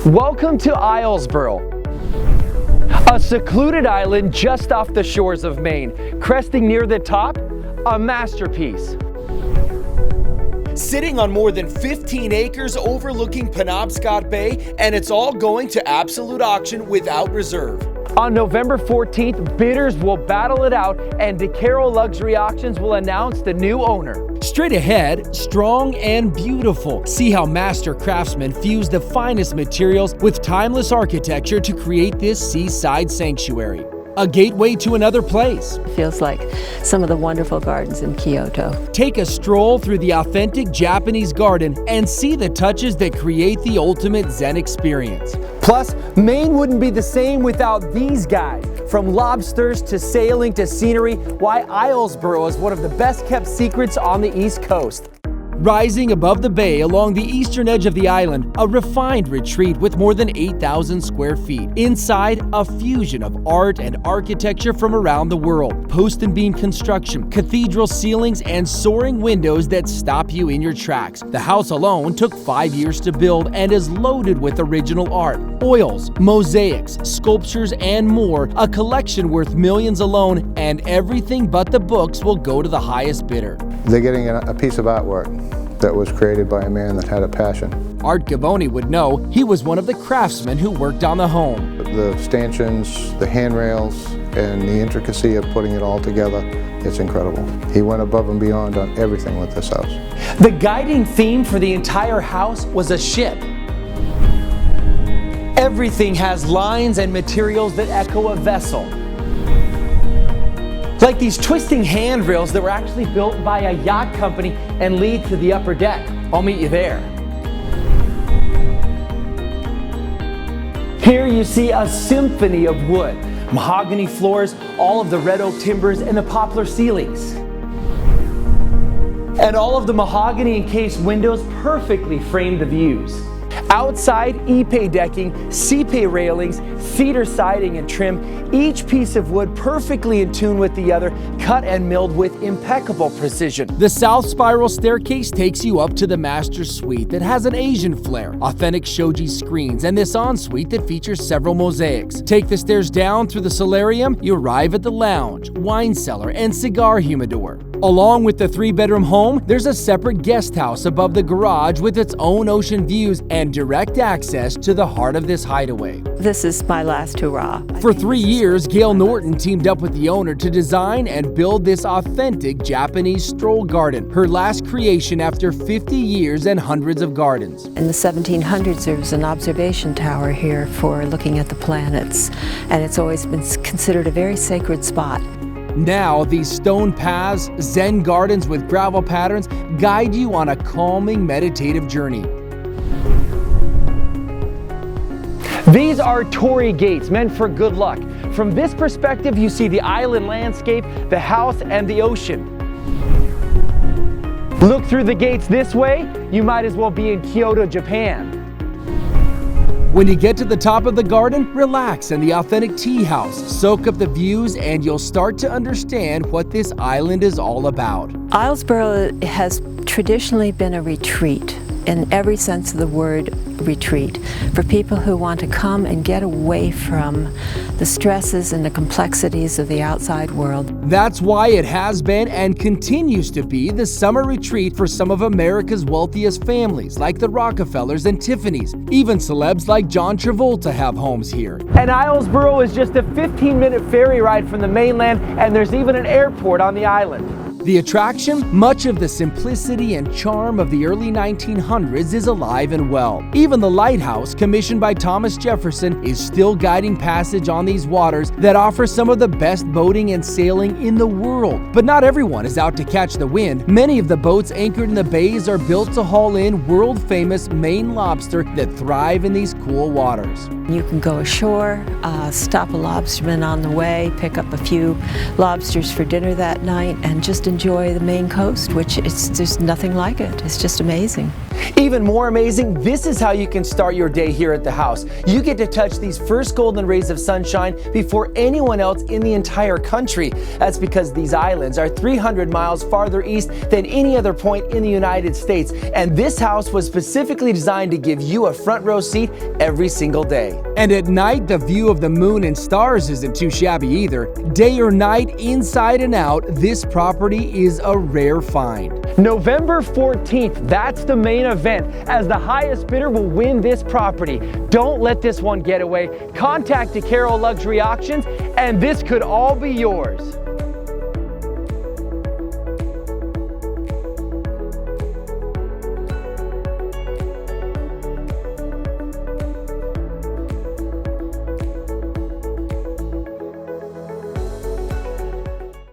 Welcome to Islesboro, a secluded island just off the shores of Maine. Cresting near the top, a masterpiece. Sitting on more than 15 acres overlooking Penobscot Bay, and it's all going to absolute auction without reserve. On November 14th, bidders will battle it out and DeCaro Luxury Auctions will announce the new owner. Straight ahead, strong and beautiful. See how master craftsmen fuse the finest materials with timeless architecture to create this seaside sanctuary. A gateway to another place. It feels like some of the wonderful gardens in Kyoto. Take a stroll through the authentic Japanese garden and see the touches that create the ultimate Zen experience. Plus, Maine wouldn't be the same without these guys. From lobsters to sailing to scenery, why Islesboro is one of the best kept secrets on the East Coast. Rising above the bay along the eastern edge of the island, a refined retreat with more than 8,000 square feet. Inside, a fusion of art and architecture from around the world. Post and beam construction, cathedral ceilings, and soaring windows that stop you in your tracks. The house alone took 5 years to build and is loaded with original art, oils, mosaics, sculptures, and more. A collection worth millions alone, and everything but the books will go to the highest bidder. They're getting a piece of artwork that was created by a man that had a passion. Art Gavoni would know he was one of the craftsmen who worked on the home. The stanchions, the handrails, and the intricacy of putting it all together, it's incredible. He went above and beyond on everything with this house. The guiding theme for the entire house was a ship. Everything has lines and materials that echo a vessel. Like these twisting handrails that were actually built by a yacht company and lead to the upper deck. I'll meet you there. Here you see a symphony of wood, mahogany floors, all of the red oak timbers, and the poplar ceilings. And all of the mahogany encased windows perfectly frame the views. Outside, Ipe decking, Cipe railings, cedar siding and trim, each piece of wood perfectly in tune with the other, cut and milled with impeccable precision. The south spiral staircase takes you up to the master suite that has an Asian flair, authentic shoji screens, and this ensuite that features several mosaics. Take the stairs down through the solarium, you arrive at the lounge, wine cellar, and cigar humidor. Along with the 3-bedroom home, there's a separate guest house above the garage with its own ocean views and direct access to the heart of this hideaway. This is my last hurrah. For 3 years, Gail Norton teamed up with the owner to design and build this authentic Japanese stroll garden, her last creation after 50 years and hundreds of gardens. In the 1700s, there was an observation tower here for looking at the planets, and it's always been considered a very sacred spot. Now, these stone paths, Zen gardens with gravel patterns, guide you on a calming, meditative journey. These are Torii gates meant for good luck. From this perspective, you see the island landscape, the house, and the ocean. Look through the gates this way, you might as well be in Kyoto, Japan. When you get to the top of the garden, relax in the authentic tea house, soak up the views, and you'll start to understand what this island is all about. Islesboro has traditionally been a retreat, in every sense of the word retreat, for people who want to come and get away from the stresses and the complexities of the outside world. That's why it has been and continues to be the summer retreat for some of America's wealthiest families, like the Rockefellers and Tiffany's. Even celebs like John Travolta have homes here. And Islesboro is just a 15-minute ferry ride from the mainland, and there's even an airport on the island. The attraction, much of the simplicity and charm of the early 1900s is alive and well. Even the lighthouse, commissioned by Thomas Jefferson, is still guiding passage on these waters that offer some of the best boating and sailing in the world. But not everyone is out to catch the wind. Many of the boats anchored in the bays are built to haul in world-famous Maine lobster that thrive in these cool waters. You can go ashore, stop a lobsterman on the way, pick up a few lobsters for dinner that night, and just enjoy the Maine coast, which there's nothing like it. It's just amazing. Even more amazing, this is how you can start your day here at the house. You get to touch these first golden rays of sunshine before anyone else in the entire country. That's because these islands are 300 miles farther east than any other point in the United States. And this house was specifically designed to give you a front row seat every single day. And at night, the view of the moon and stars isn't too shabby either. Day or night, inside and out, this property is a rare find. November 14th, that's the main event, as the highest bidder will win this property. Don't let this one get away. Contact DeCaro Luxury Auctions, and this could all be yours.